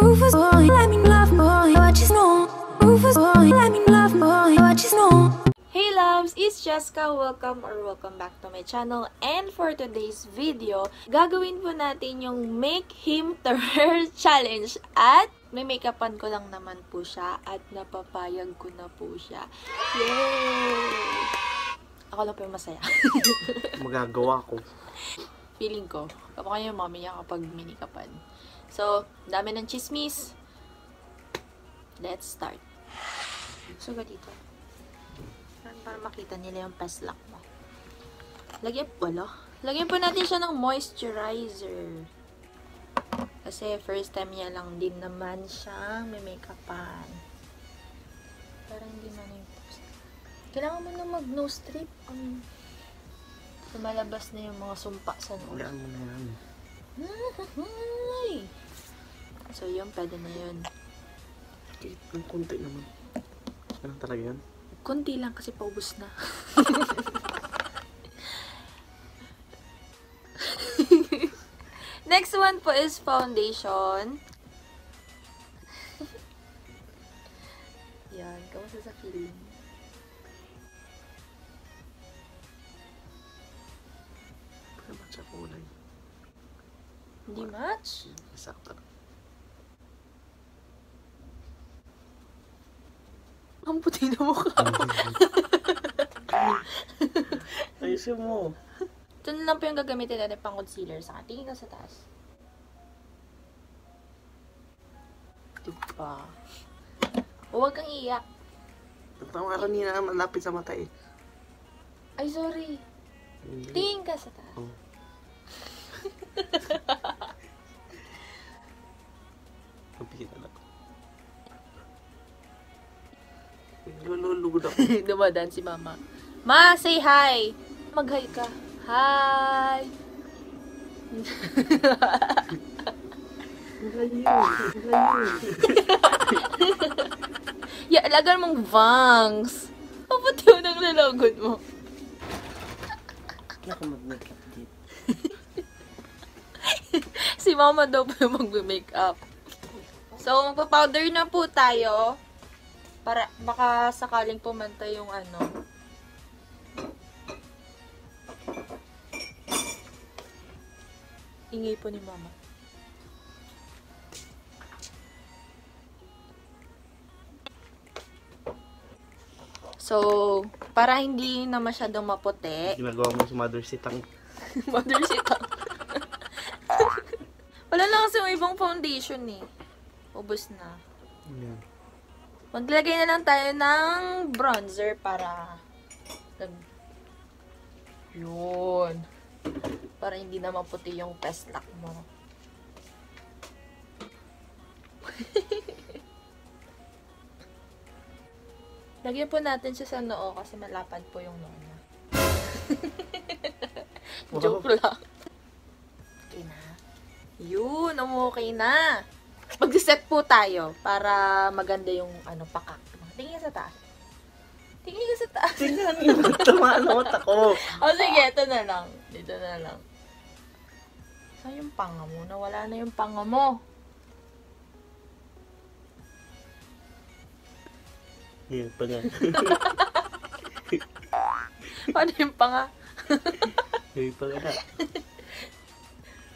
Rufus boy, let me love boy, what you know? Rufus boy, let me love boy, what you know? Hey loves, it's Jessica. Welcome back to my channel. And for today's video, gagawin po natin yung Make Him Turn Challenge. At may make-upan ko lang naman po siya at napapayag ko na po siya. Yay! Ako lang po yung masaya. Magagawa ko. Feeling ko, kapag kayo yung mami niya kapag minikapan. So, dami ng chismis. Let's start. So, dito. Para makita nila yung paslock mo. Lagyan po natin siya ng moisturizer. Kasi first time niya lang din naman siya may make-upan. Parang hindi man yung post. Kailangan mo na mag-nose strip. Lumalabas na yung mga sumpa sa nose. Wala mo na yan. So, yun, pwede na yun. Ang konti naman. Ano talaga yan? Kunti lang kasi paubos na. Next one po is foundation. Yan, kamusta sa feeling? Pagkamat sa kulay. Hindi match? Sakto. Ang puti na mukha. Ayusin mo. Ito na lang po yung gagamitin natin pang concealer. Saka tingin ka sa taas. Diba? Huwag kang iyak. Tama ka kanina, malapit sa mata eh. Ay, sorry. Hindi. Tingin ka sa taas. Oh. Kapit na lang. Lulugod ako. Dumadaan si mama. Ma, say hi! Mag-hi ka. Hi! Ya, lagan mong vangs. Paputi mo nang lalagod mo. Naku, mag-makeup dito. Si mama daw po yung mag-makeup. So, magpa-powder na po tayo. Para baka sakaling pumantay yung ano. Ingay po ni mama. So, para hindi na masyadong maputi. Ginagawa mo sa mother sitang. Mother sitang. Wala lang kasi yung ibang foundation eh. Ubus na. Yan. Maglagay na lang tayo ng bronzer para yun. Para hindi na maputi yung paslock mo. Lagyan po natin siya sa noo kasi malapad po yung noo niya. Joke lang. Okay na. Yun, okay na. Mag-set po tayo para maganda yung pakak. Tingin ka sa taas. Tingin ka sa taas. Tingnan mo, tamaan ang mata ko. O sige, ito na lang. Dito na lang. Saan yung panga mo? Nawala na yung panga mo. Yan pa nga. Paano yung panga? Yan pa nga.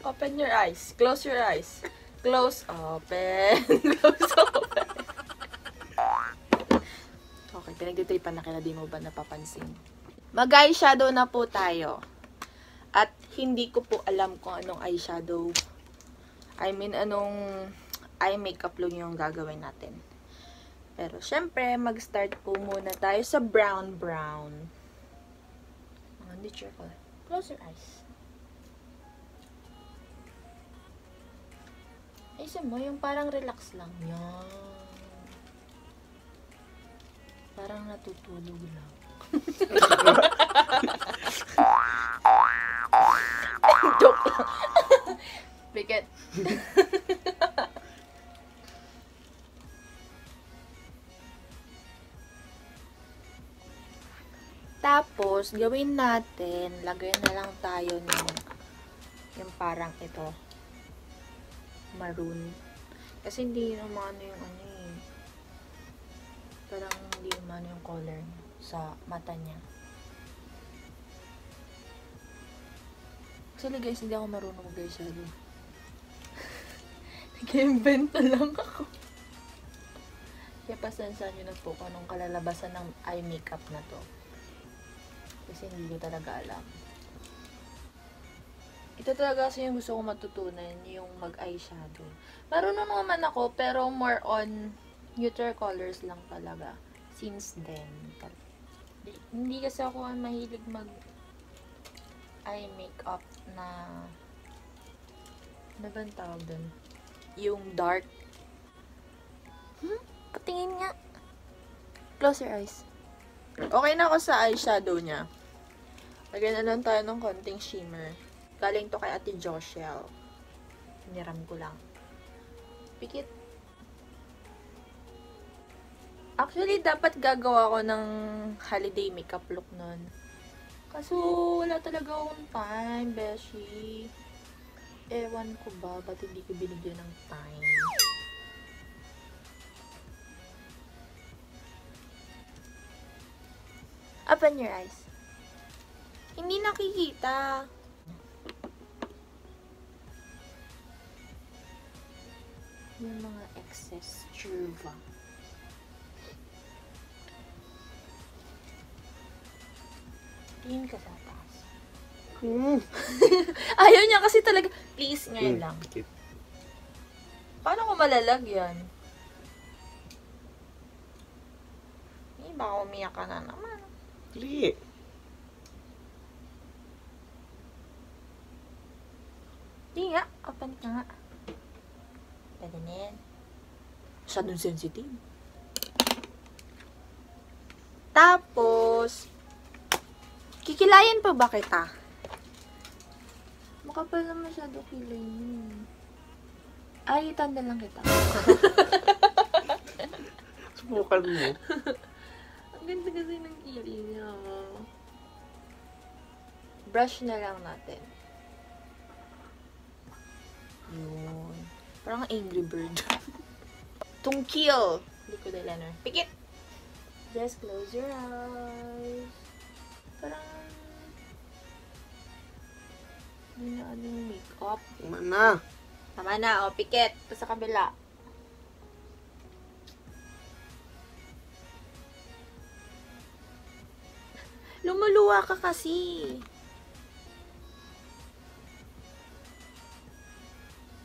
Open your eyes. Close your eyes. Close, open. Close, open. Okay, pinagtitripan na kaya di mo ba napapansin? Mag-eyeshadow na po tayo. At hindi ko po alam kung anong eyeshadow. Anong eye makeup look yung gagawin natin. Pero syempre, mag-start po muna tayo sa brown. Hindi color. Close your eyes. Ayusin mo, yung parang relax lang. Yan. Parang natutulog lang. Joke lang. Bigat. Tapos, gawin natin, lagyan na lang tayo ng yung parang ito. Maroon. Kasi hindi umano yung ano eh. Parang hindi umano yung color niya sa mata niya. Actually guys, hindi ako marunong mag-eyeshadow. Nag-invento lang ako. Kaya pasensyaan nyo na po kung anong kalalabasan ng eye makeup na to. Kasi hindi ko talaga alam. Ito talaga kasi yung gusto ko matutunan, yung mag-eyeshadow. Marunong naman ako, pero more on neutral colors lang talaga. Since then. Hindi kasi ako mahilig eye makeup na ano ba ang tawag dun? Yung dark. Patingin nga. Close your eyes. Okay na ako sa eyeshadow niya. Lagyan na lang tayo ng konting shimmer. Galing to kay Ate Joshel. Hiniram ko lang. Pikit. Actually, dapat gagawa ko ng holiday makeup look nun. Kaso, wala talaga akong time, beshi. Ewan ko ba, ba't hindi ko binigyan ng time? Open your eyes. Hindi nakikita. Yung mga excess curva. Tingin ka sa taas. Ayaw niya kasi talaga. Please, ngayon lang. Paano ko malalagyan? Baka umiyak ka na naman. Dili. Di nga. Open ka nga. Pwede na yan. Masyadong sensitive. Tapos, kikilayan pa ba kita? Makapal na masyado kilay mo. Ay, tanda lang kita. Subukan mo. Ang ganda kasi ng kilay niya. Brush na lang natin. Yun. Parang Angry Bird. Tungkil. Liquid eyeliner. Pikit! Just close your eyes. Parang hindi na ano yung makeup. Tama na. Tama na, o. Pikit. Ito sa kabila. Lumuluwa ka kasi.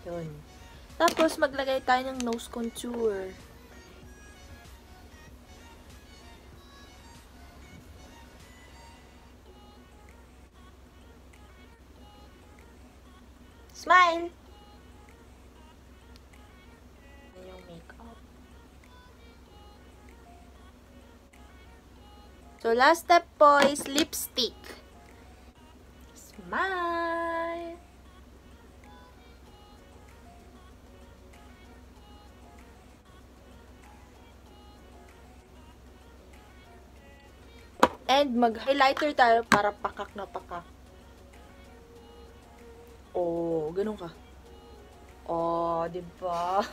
Yun. Tapos, maglagay tayo ng nose contour. Smile! Ayan yung makeup. So, last step po is lipstick. Smile! And mag-highlighter tayo para pakak na pakak. Oh, ganun ka. Oh, di ba?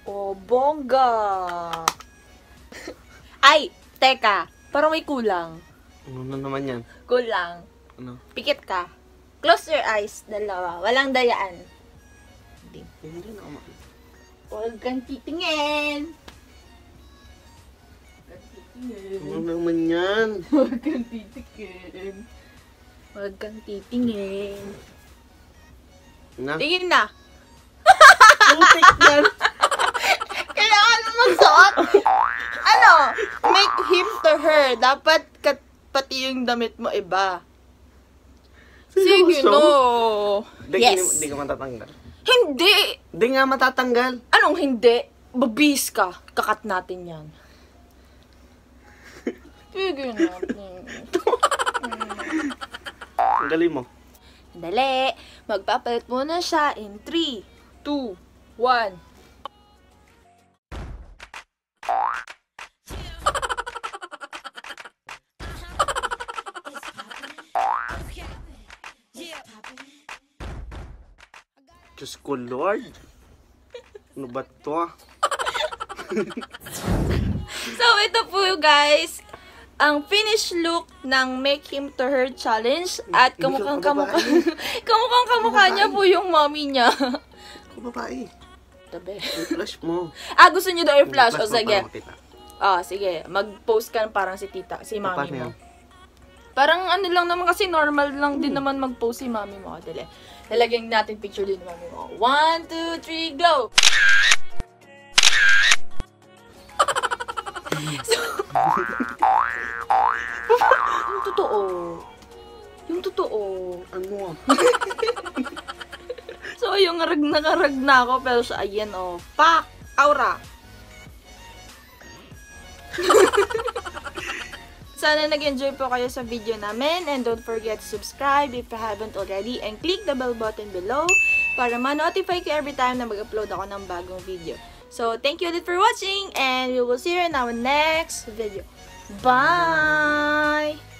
Oh, bongga. Ay, teka. Parang may kulang. Ano na naman yan? Kulang. Ano? Pikit ka. Close your eyes, dalawa. Walang dayaan. Hindi na ako makita. Huwag kang titingin. Huwag kang titingin. Ano naman yan? Huwag kang titingin. Huwag kang titingin. Na? Tingin na. Putik yan! Kailangan mo magsuot. Ano? Make him to her. Dapat pati yung damit mo iba. Sige, no. Yes. Hindi ka matatanggal. Hindi. Hindi nga matatanggal. Anong hindi? Babis ka. Kakat natin yan. Sige natin. Tanggalin mo. Dali. Magpapalit muna siya in 3, 2, 1. Diyos ko, Lord. Ano ba to? So, ito po guys, ang finished look ng Make Him to Her challenge. At kamukhang kamukha niya po yung mommy niya. Ako babae. Tabi. I-flash mo. Gusto niyo daw i-flash? O, I-flash mo sige. para makita. Sige. Mag-post ka parang si tita, si mami Paano mo. yan? Parang ano lang naman kasi normal lang din naman mag-post si mami mo. Dali. Lalagyan natin picture din ng mami mo. 1, 2, 3, go! Yung totoo. Yung totoo. Ano? So, yung nakarag na ako. Pero sa ayan, Pak! Aura! Sana nag-enjoy po kayo sa video namin. And don't forget to subscribe if you haven't already. And click the bell button below para ma-notify kayo every time na mag-upload ako ng bagong video. So, thank you ulit for watching. And we will see you in our next video. Bye!